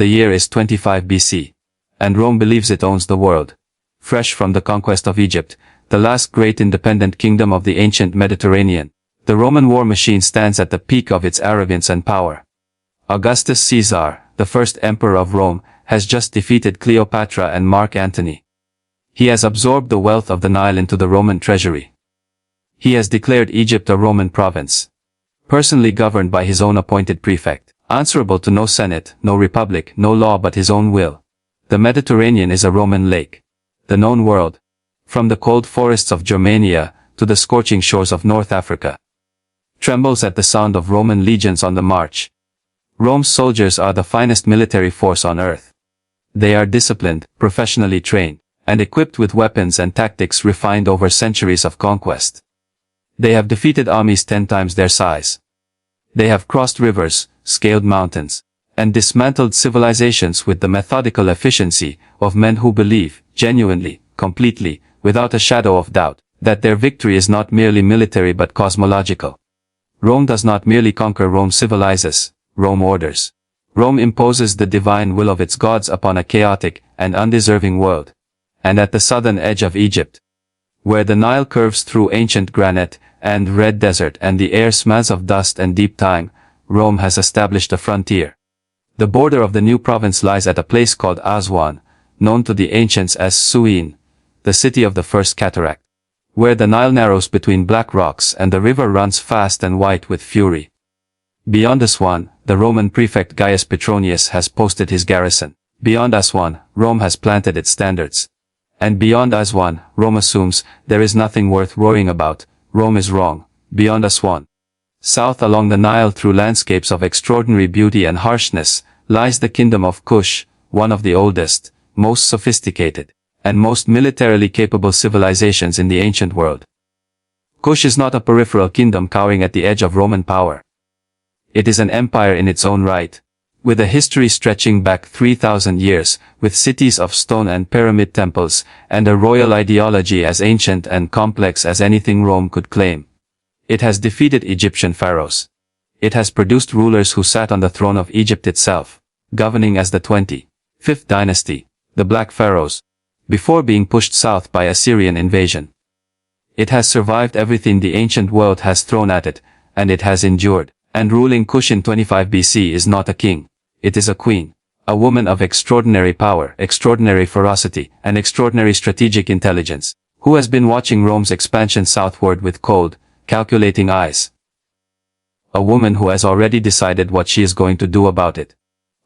The year is 25 BC. And Rome believes it owns the world. Fresh from the conquest of Egypt, the last great independent kingdom of the ancient Mediterranean, the Roman war machine stands at the peak of its arrogance and power. Augustus Caesar, the first emperor of Rome, has just defeated Cleopatra and Mark Antony. He has absorbed the wealth of the Nile into the Roman treasury. He has declared Egypt a Roman province, personally governed by his own appointed prefect, answerable to no senate, no republic, no law but his own will. The Mediterranean is a Roman lake. The known world, from the cold forests of Germania to the scorching shores of North Africa, trembles at the sound of Roman legions on the march. Rome's soldiers are the finest military force on earth. They are disciplined, professionally trained, and equipped with weapons and tactics refined over centuries of conquest. They have defeated armies 10 times their size. They have crossed rivers, scaled mountains, and dismantled civilizations with the methodical efficiency of men who believe, genuinely, completely, without a shadow of doubt, that their victory is not merely military but cosmological. Rome does not merely conquer, Rome civilizes, Rome orders. Rome imposes the divine will of its gods upon a chaotic and undeserving world. And at the southern edge of Egypt, where the Nile curves through ancient granite and red desert and the air smells of dust and deep time, Rome has established a frontier. The border of the new province lies at a place called Aswan, known to the ancients as Suin, the city of the first cataract, where the Nile narrows between black rocks and the river runs fast and white with fury. Beyond Aswan, the Roman prefect Gaius Petronius has posted his garrison. Beyond Aswan, Rome has planted its standards. And beyond Aswan, Rome assumes there is nothing worth worrying about. Rome is wrong. Beyond Aswan, south along the Nile through landscapes of extraordinary beauty and harshness, lies the Kingdom of Kush, one of the oldest, most sophisticated, and most militarily capable civilizations in the ancient world. Kush is not a peripheral kingdom cowering at the edge of Roman power. It is an empire in its own right, with a history stretching back 3,000 years, with cities of stone and pyramid temples, and a royal ideology as ancient and complex as anything Rome could claim. It has defeated Egyptian pharaohs. It has produced rulers who sat on the throne of Egypt itself, governing as the 25th dynasty, the Black Pharaohs, before being pushed south by Assyrian invasion. It has survived everything the ancient world has thrown at it, and it has endured. And ruling Kush in 25 BC is not a king. It is a queen, a woman of extraordinary power, extraordinary ferocity, and extraordinary strategic intelligence, who has been watching Rome's expansion southward with cold, calculating eyes. A woman who has already decided what she is going to do about it.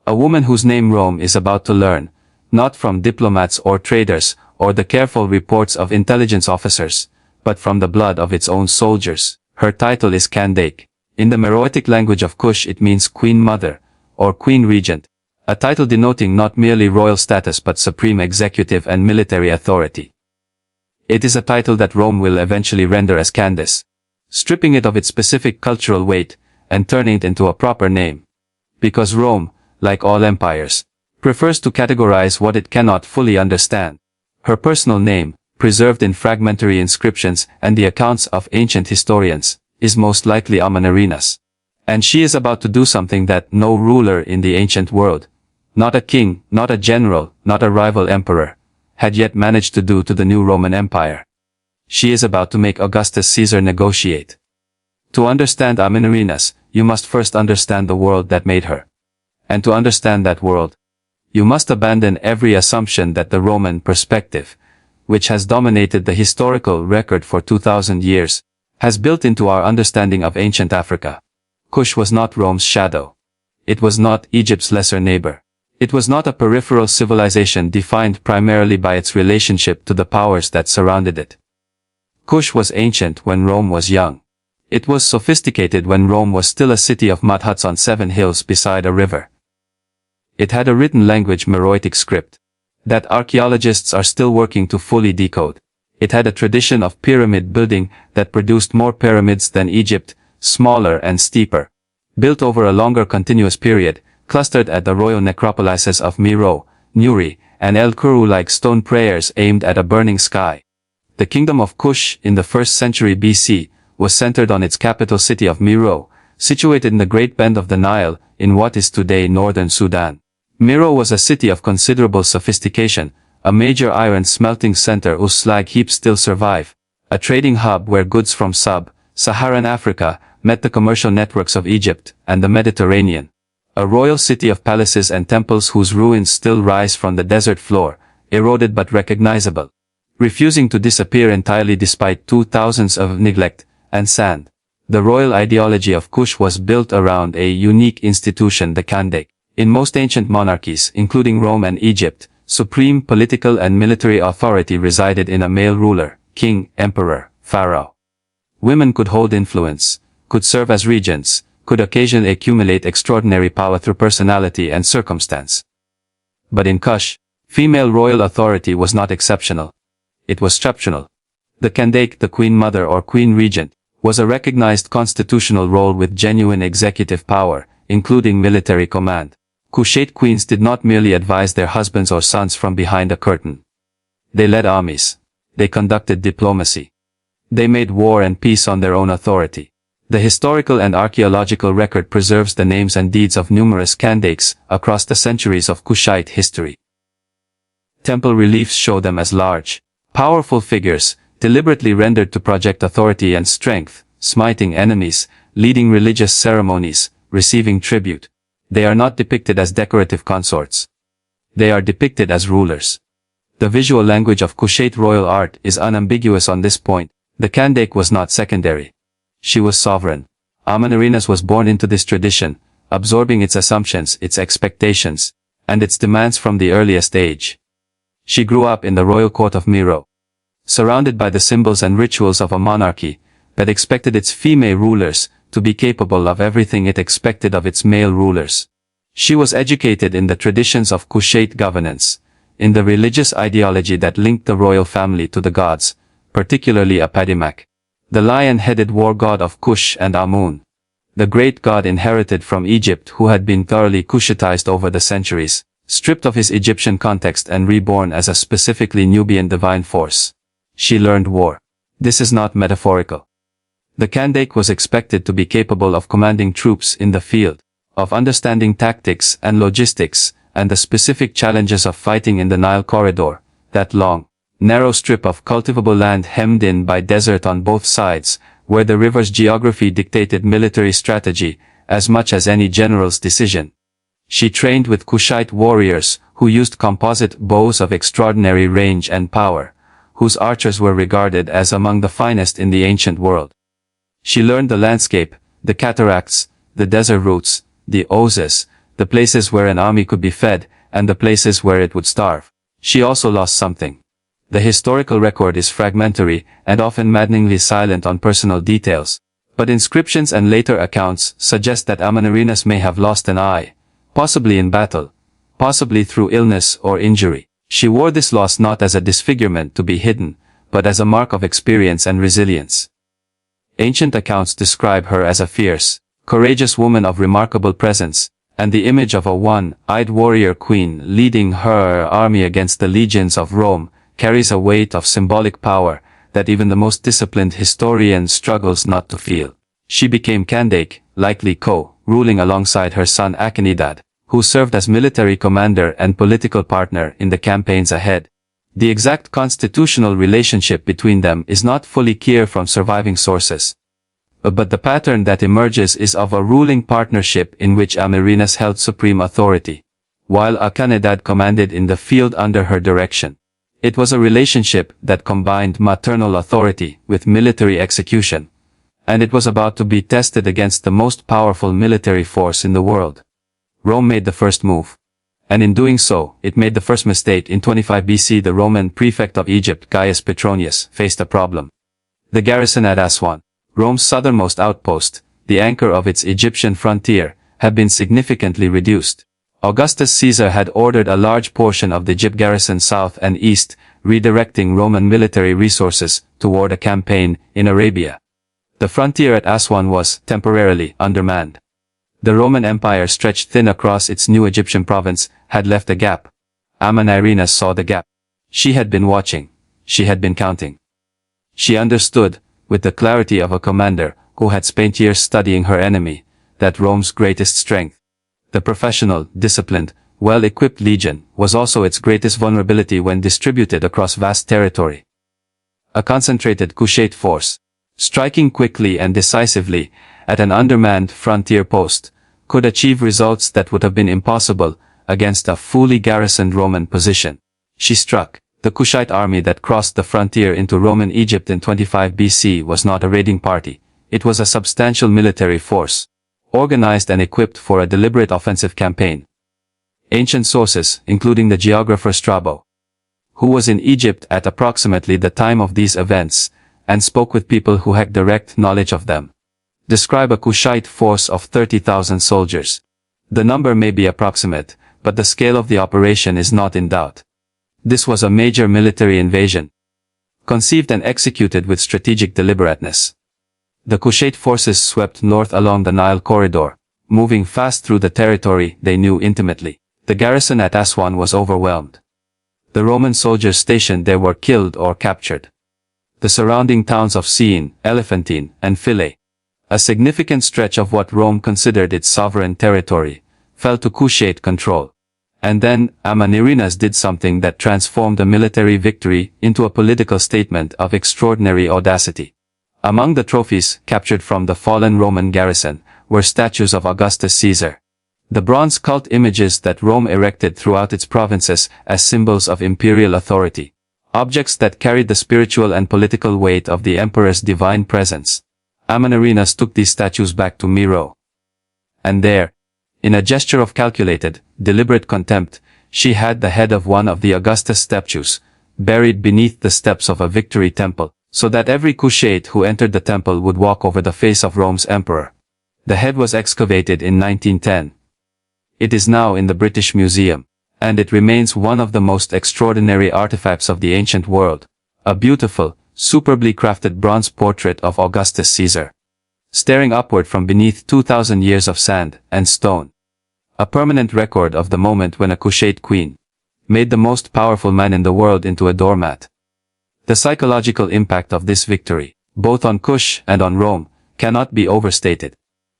A woman whose name Rome is about to learn, not from diplomats or traders, or the careful reports of intelligence officers, but from the blood of its own soldiers. Her title is Kandake. In the Meroitic language of Kush it means Queen Mother, or Queen Regent, a title denoting not merely royal status but supreme executive and military authority. It is a title that Rome will eventually render as Candace, stripping it of its specific cultural weight, and turning it into a proper name. Because Rome, like all empires, prefers to categorize what it cannot fully understand. Her personal name, preserved in fragmentary inscriptions and the accounts of ancient historians, is most likely Amanirenas. And she is about to do something that no ruler in the ancient world, not a king, not a general, not a rival emperor, had yet managed to do to the new Roman Empire. She is about to make Augustus Caesar negotiate. To understand Amanirenas, you must first understand the world that made her. And to understand that world, you must abandon every assumption that the Roman perspective, which has dominated the historical record for 2,000 years, has built into our understanding of ancient Africa. Kush was not Rome's shadow. It was not Egypt's lesser neighbor. It was not a peripheral civilization defined primarily by its relationship to the powers that surrounded it. Kush was ancient when Rome was young. It was sophisticated when Rome was still a city of mud huts on 7 hills beside a river. It had a written language, Meroitic script, that archaeologists are still working to fully decode. It had a tradition of pyramid building that produced more pyramids than Egypt, smaller and steeper, built over a longer continuous period, clustered at the royal necropolises of Miro, Nuri, and El Kuru like stone prayers aimed at a burning sky. The Kingdom of Kush in the 1st century BC was centered on its capital city of Miro, situated in the Great Bend of the Nile, in what is today northern Sudan. Miro was a city of considerable sophistication, a major iron smelting center whose slag heaps still survive, a trading hub where goods from sub-Saharan Africa met the commercial networks of Egypt and the Mediterranean, a royal city of palaces and temples whose ruins still rise from the desert floor, eroded but recognizable, refusing to disappear entirely despite 2000s of neglect and sand. The royal ideology of Kush was built around a unique institution, the Kandake. In most ancient monarchies, including Rome and Egypt, supreme political and military authority resided in a male ruler, king, emperor, pharaoh. Women could hold influence, could serve as regents, could occasionally accumulate extraordinary power through personality and circumstance. But in Kush, female royal authority was not exceptional. It was structural. The Kandake, the queen mother or queen regent, was a recognized constitutional role with genuine executive power, including military command. Kushite queens did not merely advise their husbands or sons from behind a curtain. They led armies. They conducted diplomacy. They made war and peace on their own authority. The historical and archaeological record preserves the names and deeds of numerous Kandakes across the centuries of Kushite history. Temple reliefs show them as large, powerful figures, deliberately rendered to project authority and strength, smiting enemies, leading religious ceremonies, receiving tribute. They are not depicted as decorative consorts. They are depicted as rulers. The visual language of Kushite royal art is unambiguous on this point. The Kandake was not secondary. She was sovereign. Amanirenas was born into this tradition, absorbing its assumptions, its expectations, and its demands from the earliest age. She grew up in the royal court of Miro, surrounded by the symbols and rituals of a monarchy that expected its female rulers to be capable of everything it expected of its male rulers. She was educated in the traditions of Kushite governance, in the religious ideology that linked the royal family to the gods, particularly Apadimak, the lion-headed war god of Kush, and Amun, the great god inherited from Egypt who had been thoroughly Kushitized over the centuries, stripped of his Egyptian context and reborn as a specifically Nubian divine force. She learned war. This is not metaphorical. The Kandake was expected to be capable of commanding troops in the field, of understanding tactics and logistics, and the specific challenges of fighting in the Nile corridor, that long, narrow strip of cultivable land hemmed in by desert on both sides, where the river's geography dictated military strategy as much as any general's decision. She trained with Kushite warriors who used composite bows of extraordinary range and power, whose archers were regarded as among the finest in the ancient world. She learned the landscape, the cataracts, the desert routes, the oases, the places where an army could be fed, and the places where it would starve. She also lost something. The historical record is fragmentary and often maddeningly silent on personal details, but inscriptions and later accounts suggest that Amanirenas may have lost an eye, possibly in battle, possibly through illness or injury. She wore this loss not as a disfigurement to be hidden, but as a mark of experience and resilience. Ancient accounts describe her as a fierce, courageous woman of remarkable presence, and the image of a one-eyed warrior queen leading her army against the legions of Rome carries a weight of symbolic power that even the most disciplined historian struggles not to feel. She became Kandake, likely co-ruling alongside her son Akinidad, who served as military commander and political partner in the campaigns ahead. The exact constitutional relationship between them is not fully clear from surviving sources. But the pattern that emerges is of a ruling partnership in which Amanirenas held supreme authority, while Akinidad commanded in the field under her direction. It was a relationship that combined maternal authority with military execution, and it was about to be tested against the most powerful military force in the world. Rome made the first move. And in doing so, it made the first mistake. In 25 BC, the Roman prefect of Egypt, Gaius Petronius, faced a problem. The garrison at Aswan, Rome's southernmost outpost, the anchor of its Egyptian frontier, had been significantly reduced. Augustus Caesar had ordered a large portion of the Egypt garrison south and east, redirecting Roman military resources toward a campaign in Arabia. The frontier at Aswan was, temporarily, undermanned. The Roman Empire, stretched thin across its new Egyptian province, had left a gap. Amanirenas saw the gap. She had been watching. She had been counting. She understood, with the clarity of a commander who had spent years studying her enemy, that Rome's greatest strength, the professional, disciplined, well-equipped legion was also its greatest vulnerability when distributed across vast territory. A concentrated Kushite force, striking quickly and decisively at an undermanned frontier post, could achieve results that would have been impossible against a fully garrisoned Roman position. She struck. The Kushite army that crossed the frontier into Roman Egypt in 25 BC was not a raiding party. It was a substantial military force, organized and equipped for a deliberate offensive campaign. Ancient sources, including the geographer Strabo, who was in Egypt at approximately the time of these events, and spoke with people who had direct knowledge of them, describe a Kushite force of 30,000 soldiers. The number may be approximate, but the scale of the operation is not in doubt. This was a major military invasion, conceived and executed with strategic deliberateness. The Kushite forces swept north along the Nile corridor, moving fast through the territory they knew intimately. The garrison at Aswan was overwhelmed. The Roman soldiers stationed there were killed or captured. The surrounding towns of Syene, Elephantine, and Philae, a significant stretch of what Rome considered its sovereign territory, fell to Kushite control. And then, Amanirenas did something that transformed a military victory into a political statement of extraordinary audacity. Among the trophies captured from the fallen Roman garrison were statues of Augustus Caesar. The bronze cult images that Rome erected throughout its provinces as symbols of imperial authority. Objects that carried the spiritual and political weight of the emperor's divine presence. Amanirenas took these statues back to Miro. And there, in a gesture of calculated, deliberate contempt, she had the head of one of the Augustus statues, buried beneath the steps of a victory temple, so that every Kushite who entered the temple would walk over the face of Rome's emperor. The head was excavated in 1910. It is now in the British Museum, and it remains one of the most extraordinary artifacts of the ancient world. A beautiful, superbly crafted bronze portrait of Augustus Caesar, staring upward from beneath 2,000 years of sand and stone. A permanent record of the moment when a Kushite queen made the most powerful man in the world into a doormat. The psychological impact of this victory, both on Kush and on Rome, cannot be overstated.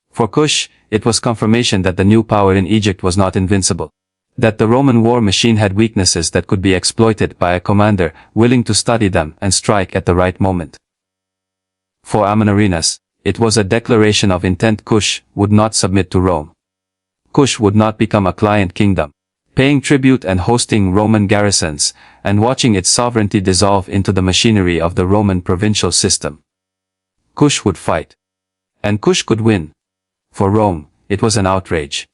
For Kush, it was confirmation that the new power in Egypt was not invincible, that the Roman war machine had weaknesses that could be exploited by a commander willing to study them and strike at the right moment. For Amanirenas, it was a declaration of intent. Kush would not submit to Rome. Kush would not become a client kingdom, paying tribute and hosting Roman garrisons, and watching its sovereignty dissolve into the machinery of the Roman provincial system. Kush would fight. And Kush could win. For Rome, it was an outrage.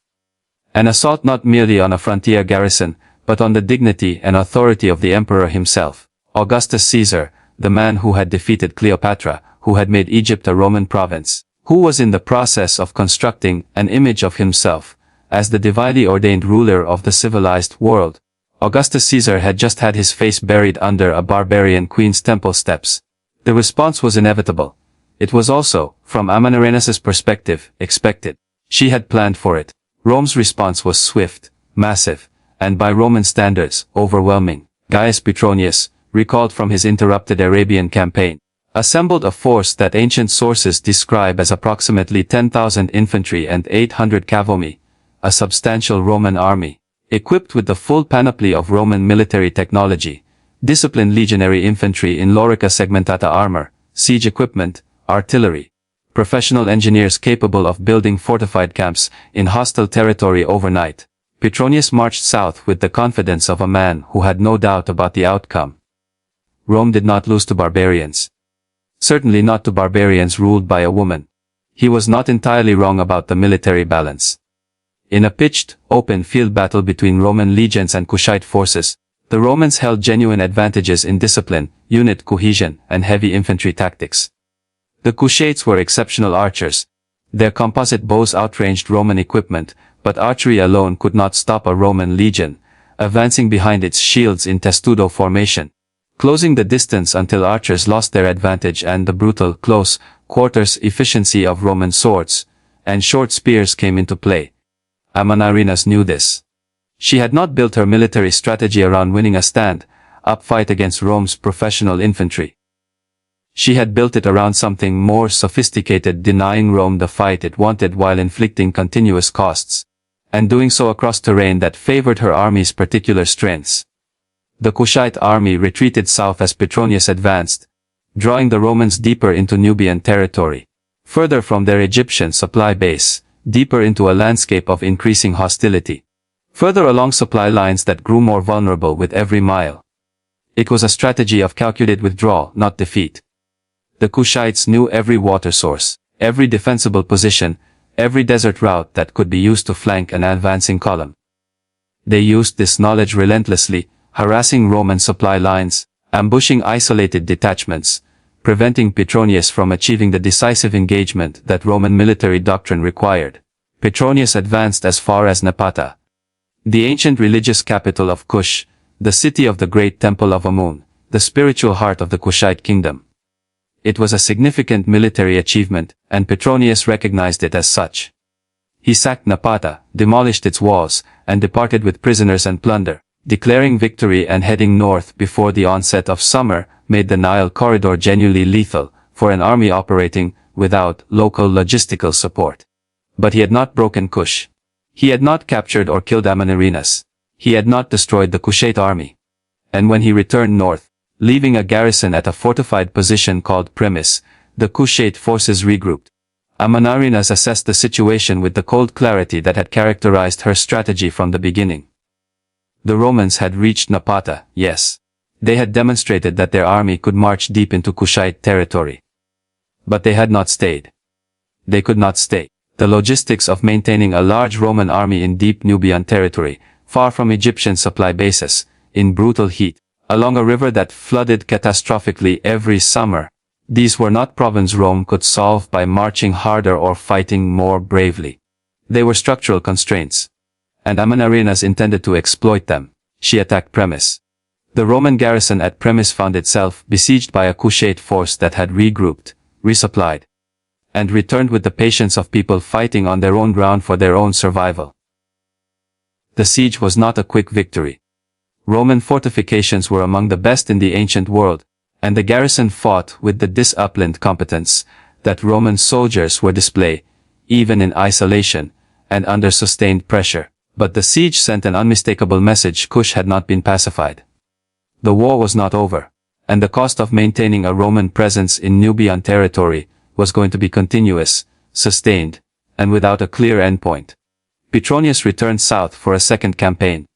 An assault not merely on a frontier garrison, but on the dignity and authority of the emperor himself. Augustus Caesar, the man who had defeated Cleopatra, who had made Egypt a Roman province, who was in the process of constructing an image of himself as the divinely ordained ruler of the civilized world. Augustus Caesar had just had his face buried under a barbarian queen's temple steps. The response was inevitable. It was also, from Amanirenas' perspective, expected. She had planned for it. Rome's response was swift, massive, and by Roman standards, overwhelming. Gaius Petronius, recalled from his interrupted Arabian campaign, assembled a force that ancient sources describe as approximately 10,000 infantry and 800 cavalry, a substantial Roman army, equipped with the full panoply of Roman military technology, disciplined legionary infantry in lorica segmentata armor, siege equipment, artillery, professional engineers capable of building fortified camps in hostile territory overnight. Petronius marched south with the confidence of a man who had no doubt about the outcome. Rome did not lose to barbarians. Certainly not to barbarians ruled by a woman. He was not entirely wrong about the military balance. In a pitched, open field battle between Roman legions and Kushite forces, the Romans held genuine advantages in discipline, unit cohesion, and heavy infantry tactics. The Kushites were exceptional archers. Their composite bows outranged Roman equipment, but archery alone could not stop a Roman legion, advancing behind its shields in testudo formation, closing the distance until archers lost their advantage and the brutal, close quarters efficiency of Roman swords and short spears came into play. Amanirenas knew this. She had not built her military strategy around winning a stand-up fight against Rome's professional infantry. She had built it around something more sophisticated, denying Rome the fight it wanted while inflicting continuous costs and doing so across terrain that favored her army's particular strengths. The Kushite army retreated south as Petronius advanced, drawing the Romans deeper into Nubian territory, further from their Egyptian supply base, deeper into a landscape of increasing hostility, further along supply lines that grew more vulnerable with every mile. It was a strategy of calculated withdrawal, not defeat. The Kushites knew every water source, every defensible position, every desert route that could be used to flank an advancing column. They used this knowledge relentlessly, harassing Roman supply lines, ambushing isolated detachments, preventing Petronius from achieving the decisive engagement that Roman military doctrine required. Petronius advanced as far as Napata, the ancient religious capital of Kush, the city of the great temple of Amun, the spiritual heart of the Kushite kingdom. It was a significant military achievement, and Petronius recognized it as such. He sacked Napata, demolished its walls, and departed with prisoners and plunder, declaring victory and heading north before the onset of summer made the Nile corridor genuinely lethal for an army operating without local logistical support. But he had not broken Kush. He had not captured or killed Amanirenas. He had not destroyed the Kushite army. And when he returned north, leaving a garrison at a fortified position called Premis, the Kushite forces regrouped. Amanirenas assessed the situation with the cold clarity that had characterized her strategy from the beginning. The Romans had reached Napata, yes. They had demonstrated that their army could march deep into Kushite territory. But they had not stayed. They could not stay. The logistics of maintaining a large Roman army in deep Nubian territory, far from Egyptian supply bases, in brutal heat, along a river that flooded catastrophically every summer. These were not problems Rome could solve by marching harder or fighting more bravely. They were structural constraints. And Amanirenas intended to exploit them. She attacked Premis. The Roman garrison at Premis found itself besieged by a Kushite force that had regrouped, resupplied, and returned with the patience of people fighting on their own ground for their own survival. The siege was not a quick victory. Roman fortifications were among the best in the ancient world, and the garrison fought with the disciplined competence that Roman soldiers were display, even in isolation, and under sustained pressure. But the siege sent an unmistakable message: Kush had not been pacified. The war was not over, and the cost of maintaining a Roman presence in Nubian territory was going to be continuous, sustained, and without a clear endpoint. Petronius returned south for a second campaign.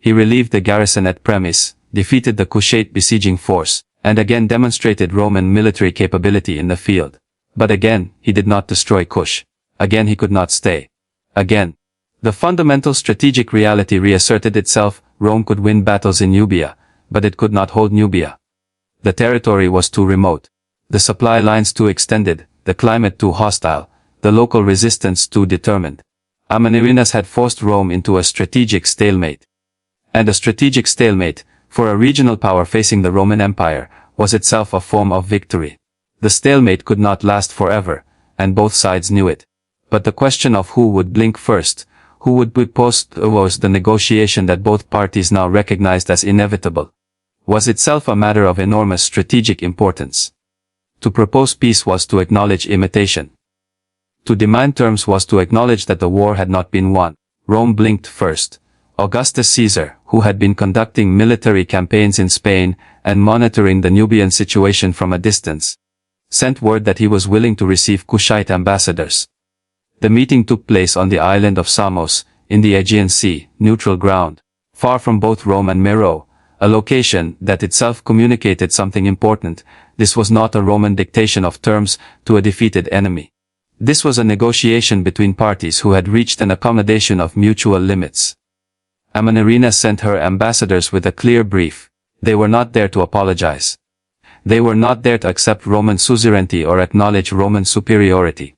He relieved the garrison at Premis, defeated the Kushite besieging force, and again demonstrated Roman military capability in the field. But again, he did not destroy Kush. Again, he could not stay. Again, the fundamental strategic reality reasserted itself: Rome could win battles in Nubia, but it could not hold Nubia. The territory was too remote, the supply lines too extended, the climate too hostile, the local resistance too determined. Amanirenas had forced Rome into a strategic stalemate. And a strategic stalemate, for a regional power facing the Roman Empire, was itself a form of victory. The stalemate could not last forever, and both sides knew it. But the question of who would blink first, who would be post, was the negotiation that both parties now recognized as inevitable, was itself a matter of enormous strategic importance. To propose peace was to acknowledge imitation. To demand terms was to acknowledge that the war had not been won. Rome blinked first. Augustus Caesar, who had been conducting military campaigns in Spain and monitoring the Nubian situation from a distance, sent word that he was willing to receive Kushite ambassadors. The meeting took place on the island of Samos, in the Aegean Sea, neutral ground, far from both Rome and Meroe, a location that itself communicated something important. This was not a Roman dictation of terms to a defeated enemy. This was a negotiation between parties who had reached an accommodation of mutual limits. Amanirenas sent her ambassadors with a clear brief. They were not there to apologize. They were not there to accept Roman suzerainty or acknowledge Roman superiority.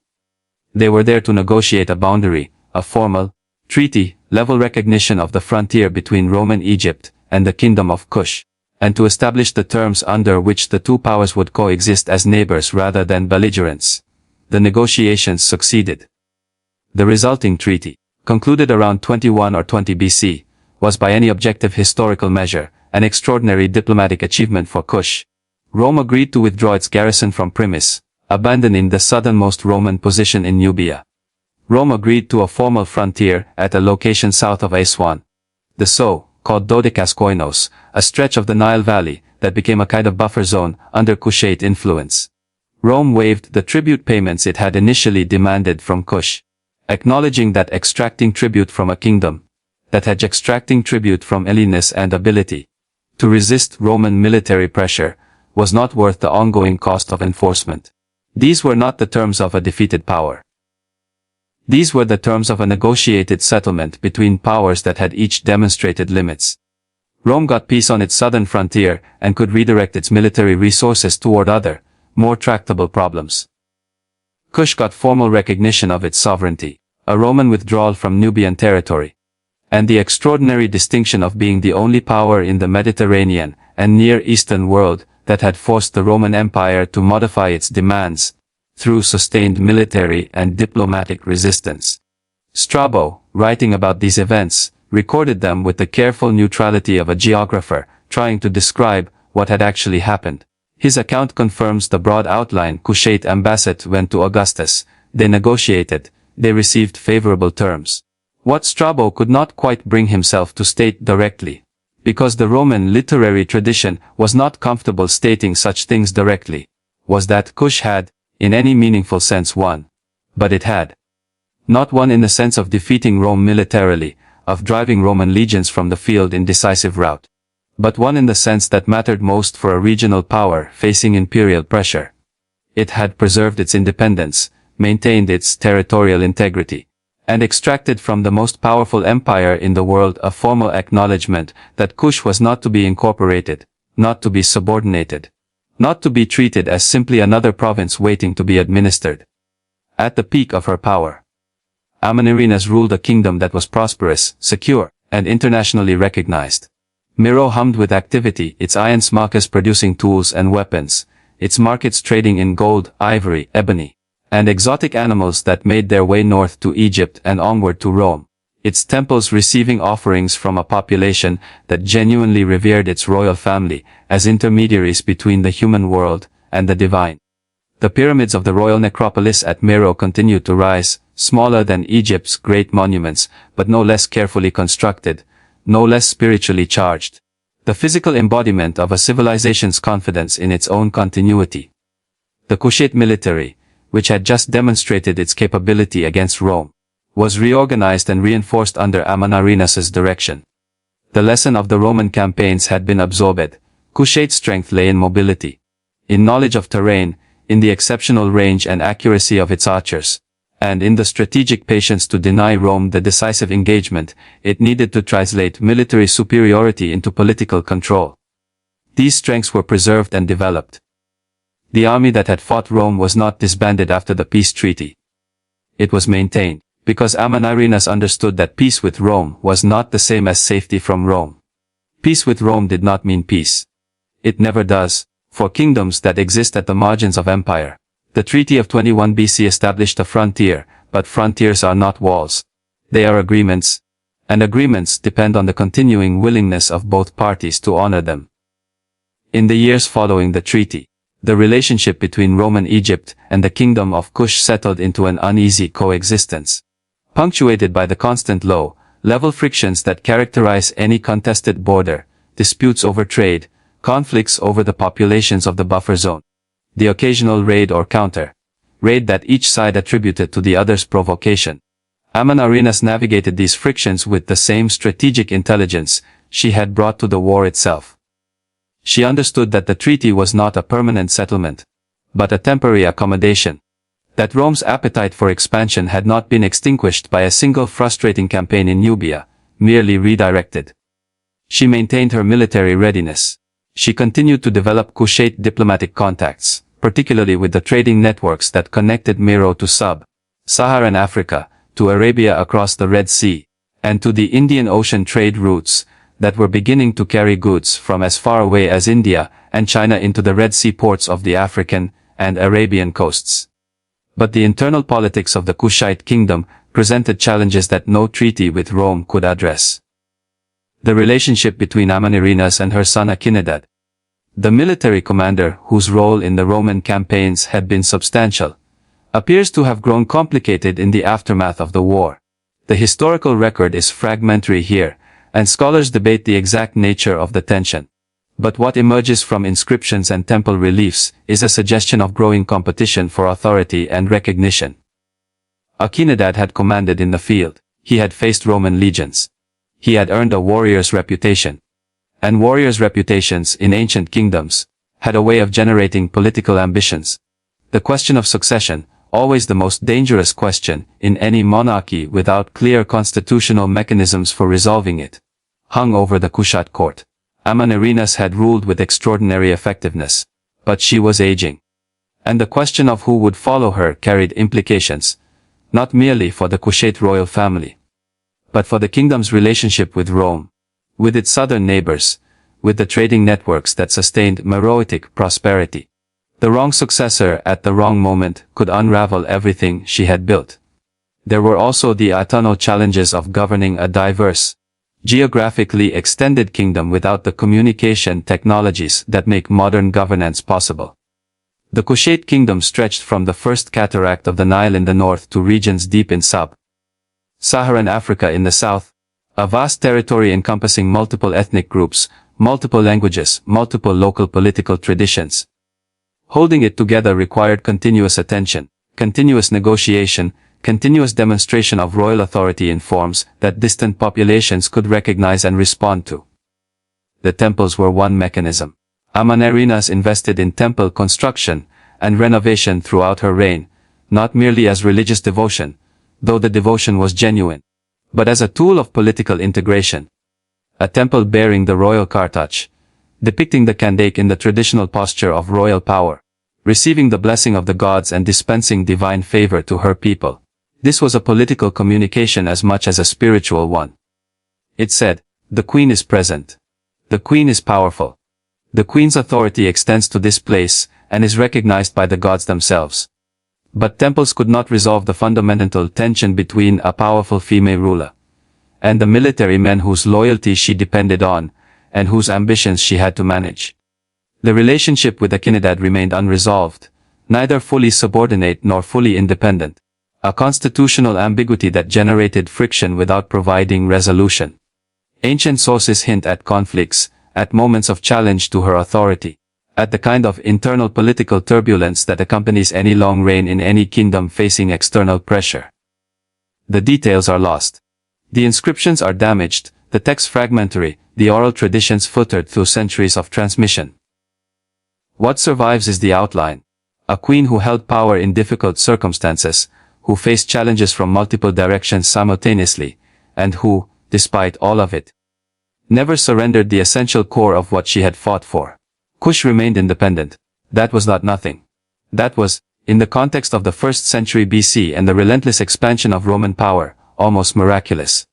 They were there to negotiate a boundary, a formal, treaty-level recognition of the frontier between Roman Egypt and the Kingdom of Kush, and to establish the terms under which the two powers would coexist as neighbors rather than belligerents. The negotiations succeeded. The resulting treaty, concluded around 21 or 20 BC, was by any objective historical measure an extraordinary diplomatic achievement for Kush. Rome agreed to withdraw its garrison from Premis, abandoning the southernmost Roman position in Nubia. Rome agreed to a formal frontier at a location south of Aswan. The so-called Dodekaskoinos, a stretch of the Nile Valley that became a kind of buffer zone under Kushite influence. Rome waived the tribute payments it had initially demanded from Kush, acknowledging that extracting tribute from a kingdom that had extracting tribute from eliteness and ability to resist Roman military pressure was not worth the ongoing cost of enforcement. These were not the terms of a defeated power. These were the terms of a negotiated settlement between powers that had each demonstrated limits. Rome got peace on its southern frontier and could redirect its military resources toward other, more tractable problems. Kush got formal recognition of its sovereignty, a Roman withdrawal from Nubian territory, and the extraordinary distinction of being the only power in the Mediterranean and Near Eastern world that had forced the Roman Empire to modify its demands through sustained military and diplomatic resistance. Strabo, writing about these events, recorded them with the careful neutrality of a geographer trying to describe what had actually happened. His account confirms the broad outline. Kushite ambassador went to Augustus, they negotiated, they received favorable terms. What Strabo could not quite bring himself to state directly, because the Roman literary tradition was not comfortable stating such things directly, was that Kush had, in any meaningful sense, won. But it had not won in the sense of defeating Rome militarily, of driving Roman legions from the field in decisive rout, but won in the sense that mattered most for a regional power facing imperial pressure. It had preserved its independence, maintained its territorial integrity, and extracted from the most powerful empire in the world a formal acknowledgement that Kush was not to be incorporated, not to be subordinated, not to be treated as simply another province waiting to be administered. At the peak of her power, Amanirenas ruled a kingdom that was prosperous, secure, and internationally recognized. Miro hummed with activity, its iron smakers producing tools and weapons, its markets trading in gold, ivory, ebony, and exotic animals that made their way north to Egypt and onward to Rome, its temples receiving offerings from a population that genuinely revered its royal family as intermediaries between the human world and the divine. The pyramids of the royal necropolis at Miro continued to rise, smaller than Egypt's great monuments, but no less carefully constructed, no less spiritually charged, the physical embodiment of a civilization's confidence in its own continuity. The Kushite military, which had just demonstrated its capability against Rome, was reorganized and reinforced under Amanirenas' direction. The lesson of the Roman campaigns had been absorbed. Kushite's strength lay in mobility, in knowledge of terrain, in the exceptional range and accuracy of its archers, and in the strategic patience to deny Rome the decisive engagement it needed to translate military superiority into political control. These strengths were preserved and developed. The army that had fought Rome was not disbanded after the peace treaty. It was maintained, because Amanirenas understood that peace with Rome was not the same as safety from Rome. Peace with Rome did not mean peace. It never does, for kingdoms that exist at the margins of empire. The Treaty of 21 BC established a frontier, but frontiers are not walls. They are agreements, and agreements depend on the continuing willingness of both parties to honor them. In the years following the treaty, the relationship between Roman Egypt and the Kingdom of Kush settled into an uneasy coexistence, punctuated by the constant low-level frictions that characterize any contested border, disputes over trade, conflicts over the populations of the buffer zone, the occasional raid or counter-raid that each side attributed to the other's provocation. Amanirenas navigated these frictions with the same strategic intelligence she had brought to the war itself. She understood that the treaty was not a permanent settlement, but a temporary accommodation, that Rome's appetite for expansion had not been extinguished by a single frustrating campaign in Nubia, merely redirected. She maintained her military readiness. She continued to develop Kushite diplomatic contacts, particularly with the trading networks that connected Miro to sub-Saharan Africa, to Arabia across the Red Sea, and to the Indian Ocean trade routes that were beginning to carry goods from as far away as India and China into the Red Sea ports of the African and Arabian coasts. But the internal politics of the Kushite kingdom presented challenges that no treaty with Rome could address. The relationship between Amanirenas and her son Akinadad, the military commander whose role in the Roman campaigns had been substantial, appears to have grown complicated in the aftermath of the war. The historical record is fragmentary here, and scholars debate the exact nature of the tension. But what emerges from inscriptions and temple reliefs is a suggestion of growing competition for authority and recognition. Akinadad had commanded in the field. He had faced Roman legions. He had earned a warrior's reputation. And warriors' reputations in ancient kingdoms had a way of generating political ambitions. The question of succession, always the most dangerous question in any monarchy without clear constitutional mechanisms for resolving it, hung over the Kushite court. Amanirenas had ruled with extraordinary effectiveness, but she was aging. And the question of who would follow her carried implications, not merely for the Kushite royal family, but for the kingdom's relationship with Rome, with its southern neighbors, with the trading networks that sustained Meroitic prosperity. The wrong successor at the wrong moment could unravel everything she had built. There were also the eternal challenges of governing a diverse, geographically extended kingdom without the communication technologies that make modern governance possible. The Kushite kingdom stretched from the first cataract of the Nile in the north to regions deep in sub-Saharan Africa in the south, a vast territory encompassing multiple ethnic groups, multiple languages, multiple local political traditions. Holding it together required continuous attention, continuous negotiation, continuous demonstration of royal authority in forms that distant populations could recognize and respond to. The temples were one mechanism. Amanirenas invested in temple construction and renovation throughout her reign, not merely as religious devotion, though the devotion was genuine, but as a tool of political integration. A temple bearing the royal cartouche, depicting the Kandake in the traditional posture of royal power, receiving the blessing of the gods and dispensing divine favor to her people. This was a political communication as much as a spiritual one. It said, "The queen is present. The queen is powerful. The queen's authority extends to this place and is recognized by the gods themselves." But temples could not resolve the fundamental tension between a powerful female ruler and the military men whose loyalty she depended on and whose ambitions she had to manage. The relationship with Akinadad remained unresolved, neither fully subordinate nor fully independent. A constitutional ambiguity that generated friction without providing resolution. Ancient sources hint at conflicts, at moments of challenge to her authority, at the kind of internal political turbulence that accompanies any long reign in any kingdom facing external pressure. The details are lost. The inscriptions are damaged, the text fragmentary, the oral traditions filtered through centuries of transmission. What survives is the outline. A queen who held power in difficult circumstances, who faced challenges from multiple directions simultaneously, and who, despite all of it, never surrendered the essential core of what she had fought for. Kush remained independent. That was not nothing. That was, in the context of the 1st century BC and the relentless expansion of Roman power, almost miraculous.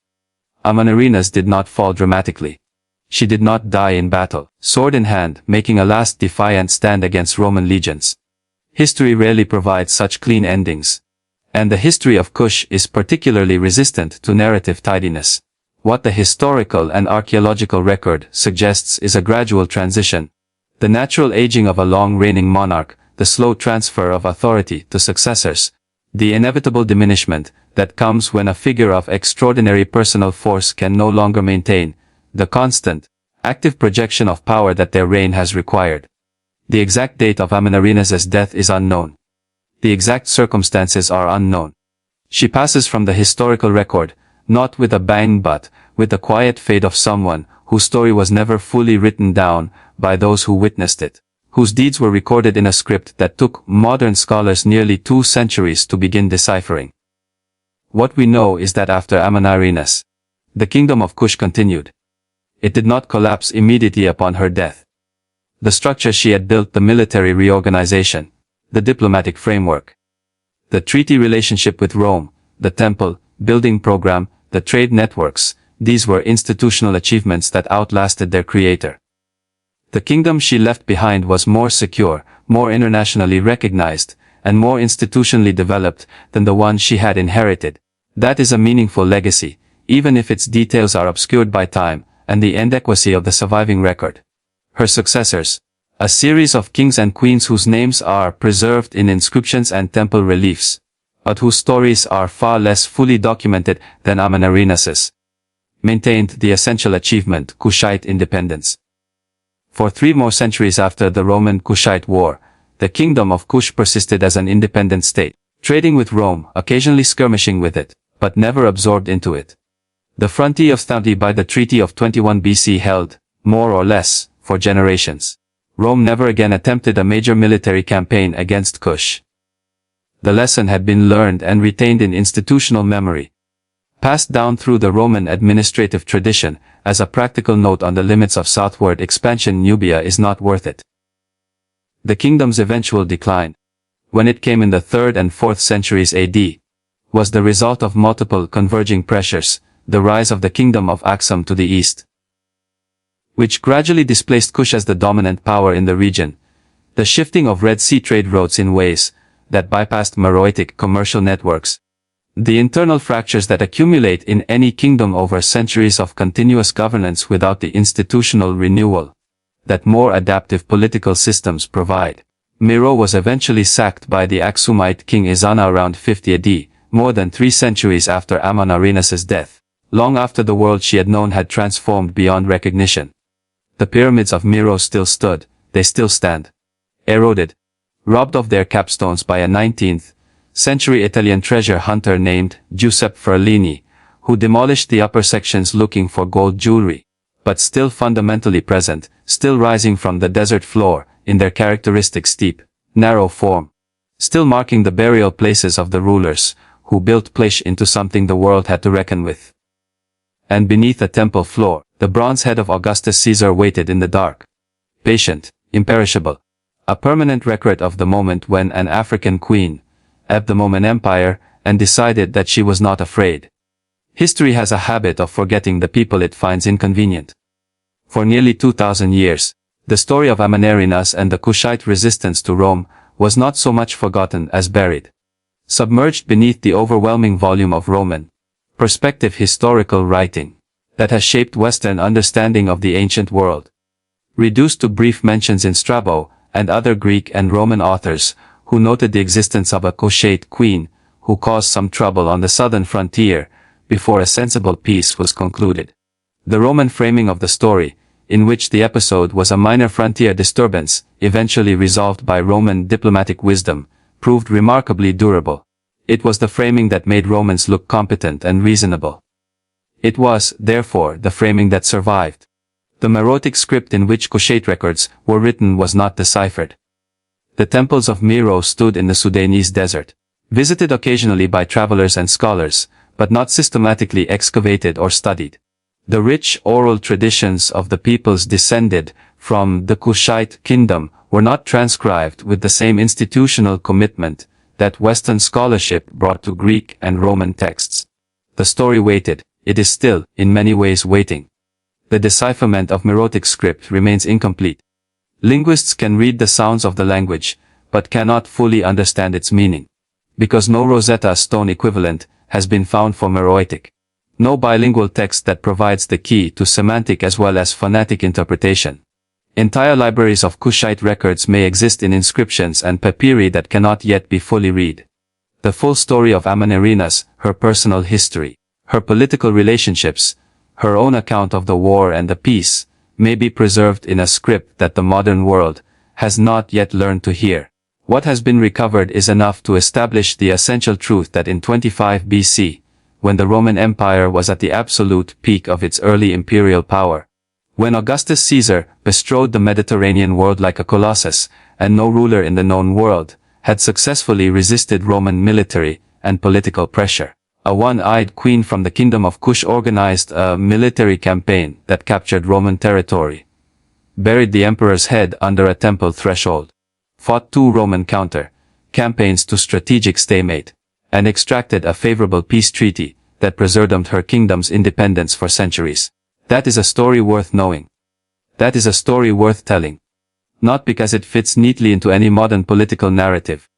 Amanirenas did not fall dramatically. She did not die in battle, sword in hand, making a last defiant stand against Roman legions. History rarely provides such clean endings. And the history of Kush is particularly resistant to narrative tidiness. What the historical and archaeological record suggests is a gradual transition. The natural aging of a long-reigning monarch, the slow transfer of authority to successors, the inevitable diminishment that comes when a figure of extraordinary personal force can no longer maintain the constant, active projection of power that their reign has required. The exact date of Amanirenas' death is unknown. The exact circumstances are unknown. She passes from the historical record, not with a bang but with the quiet fate of someone whose story was never fully written down by those who witnessed it, whose deeds were recorded in a script that took modern scholars nearly 2 centuries to begin deciphering. What we know is that after Amanirenas, the kingdom of Kush continued. It did not collapse immediately upon her death. The structure she had built, the military reorganization, the diplomatic framework, the treaty relationship with Rome, the temple building program, the trade networks, these were institutional achievements that outlasted their creator. The kingdom she left behind was more secure, more internationally recognized, and more institutionally developed than the one she had inherited. That is a meaningful legacy, even if its details are obscured by time and the inadequacy of the surviving record. Her successors, a series of kings and queens whose names are preserved in inscriptions and temple reliefs, but whose stories are far less fully documented than Amanirenas's, maintained the essential achievement, Kushite independence. For 3 more centuries after the Roman-Kushite War, the Kingdom of Kush persisted as an independent state, trading with Rome, occasionally skirmishing with it, but never absorbed into it. The frontier of stalemate by the Treaty of 21 BC held, more or less, for generations. Rome never again attempted a major military campaign against Kush. The lesson had been learned and retained in institutional memory, passed down through the Roman administrative tradition. As a practical note on the limits of southward expansion, Nubia is not worth it. The kingdom's eventual decline, when it came in the 3rd and 4th centuries AD, was the result of multiple converging pressures, the rise of the Kingdom of Aksum to the east, which gradually displaced Kush as the dominant power in the region, the shifting of Red Sea trade routes in ways that bypassed Meroitic commercial networks, the internal fractures that accumulate in any kingdom over centuries of continuous governance without the institutional renewal that more adaptive political systems provide. Miro was eventually sacked by the Aksumite king Ezana around 50 AD, more than 3 centuries after Amanirenas' death, long after the world she had known had transformed beyond recognition. The pyramids of Miro still stood, they still stand. Eroded, robbed of their capstones by a 19th century Italian treasure hunter named Giuseppe Ferlini, who demolished the upper sections looking for gold jewelry, but still fundamentally present, still rising from the desert floor, in their characteristic steep, narrow form, still marking the burial places of the rulers, who built Plish into something the world had to reckon with. And beneath the temple floor, the bronze head of Augustus Caesar waited in the dark. Patient, imperishable. A permanent record of the moment when an African queen left the Roman Empire and decided that she was not afraid. History has a habit of forgetting the people it finds inconvenient. For nearly 2,000 years, the story of Amanirenas and the Kushite resistance to Rome was not so much forgotten as buried. Submerged beneath the overwhelming volume of Roman perspective historical writing that has shaped Western understanding of the ancient world. Reduced to brief mentions in Strabo and other Greek and Roman authors who noted the existence of a Kushite queen who caused some trouble on the southern frontier before a sensible peace was concluded. The Roman framing of the story, in which the episode was a minor frontier disturbance, eventually resolved by Roman diplomatic wisdom, proved remarkably durable. It was the framing that made Romans look competent and reasonable. It was, therefore, the framing that survived. The Meroitic script in which Kushite records were written was not deciphered. The temples of Miro stood in the Sudanese desert, visited occasionally by travelers and scholars, but not systematically excavated or studied. The rich oral traditions of the peoples descended from the Kushite kingdom were not transcribed with the same institutional commitment that Western scholarship brought to Greek and Roman texts. The story waited. It is still, in many ways, waiting. The decipherment of Meroitic script remains incomplete. Linguists can read the sounds of the language, but cannot fully understand its meaning. Because no Rosetta Stone equivalent has been found for Meroitic. No bilingual text that provides the key to semantic as well as phonetic interpretation. Entire libraries of Kushite records may exist in inscriptions and papyri that cannot yet be fully read. The full story of Amanirenas, her personal history, her political relationships, her own account of the war and the peace, may be preserved in a script that the modern world has not yet learned to hear. What has been recovered is enough to establish the essential truth that in 25 BC, when the Roman Empire was at the absolute peak of its early imperial power, when Augustus Caesar bestrode the Mediterranean world like a colossus, and no ruler in the known world had successfully resisted Roman military and political pressure, a one-eyed queen from the Kingdom of Kush organized a military campaign that captured Roman territory, buried the emperor's head under a temple threshold, fought 2 Roman counter-campaigns to strategic stalemate, and extracted a favorable peace treaty that preserved her kingdom's independence for centuries. That is a story worth knowing. That is a story worth telling. Not because it fits neatly into any modern political narrative,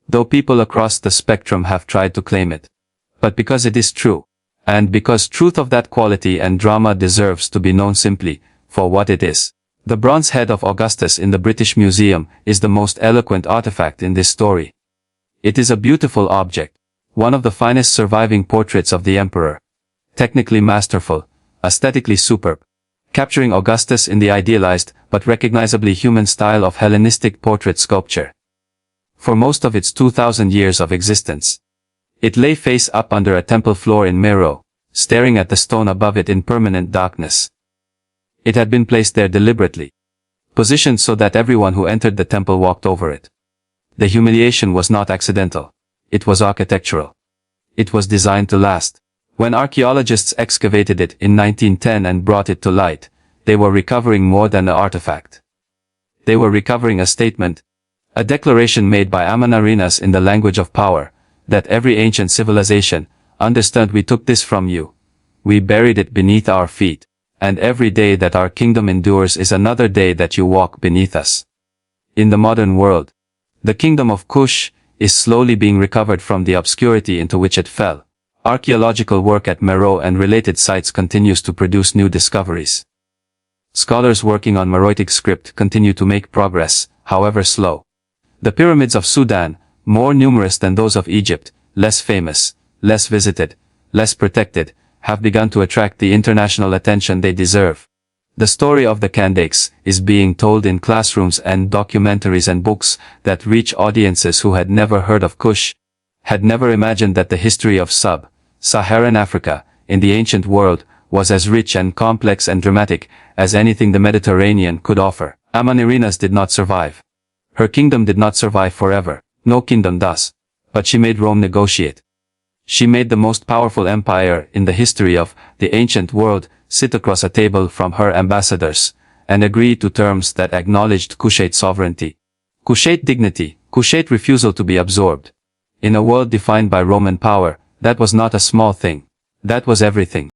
though people across the spectrum have tried to claim it, but because it is true, and because truth of that quality and drama deserves to be known simply for what it is. The bronze head of Augustus in the British Museum is the most eloquent artifact in this story. It is a beautiful object, one of the finest surviving portraits of the emperor. Technically masterful, aesthetically superb, capturing Augustus in the idealized but recognizably human style of Hellenistic portrait sculpture. For most of its 2,000 years of existence, it lay face up under a temple floor in Meroe, staring at the stone above it in permanent darkness. It had been placed there deliberately, positioned so that everyone who entered the temple walked over it. The humiliation was not accidental. It was architectural. It was designed to last. When archaeologists excavated it in 1910 and brought it to light, they were recovering more than an artifact. They were recovering a statement, a declaration made by Amanirenas in the language of power, that every ancient civilization, understand we took this from you. We buried it beneath our feet. And every day that our kingdom endures is another day that you walk beneath us. In the modern world, the Kingdom of Kush is slowly being recovered from the obscurity into which it fell. Archaeological work at Meroe and related sites continues to produce new discoveries. Scholars working on Meroitic script continue to make progress, however slow. The pyramids of Sudan, more numerous than those of Egypt, less famous, less visited, less protected, have begun to attract the international attention they deserve. The story of the Kandakes is being told in classrooms and documentaries and books that reach audiences who had never heard of Kush, had never imagined that the history of sub-Saharan Africa, in the ancient world, was as rich and complex and dramatic as anything the Mediterranean could offer. Amanirenas did not survive. Her kingdom did not survive forever. No kingdom does. But she made Rome negotiate. She made the most powerful empire in the history of the ancient world sit across a table from her ambassadors and agree to terms that acknowledged Kushite sovereignty, Kushite dignity, Kushite refusal to be absorbed. In a world defined by Roman power, that was not a small thing. That was everything.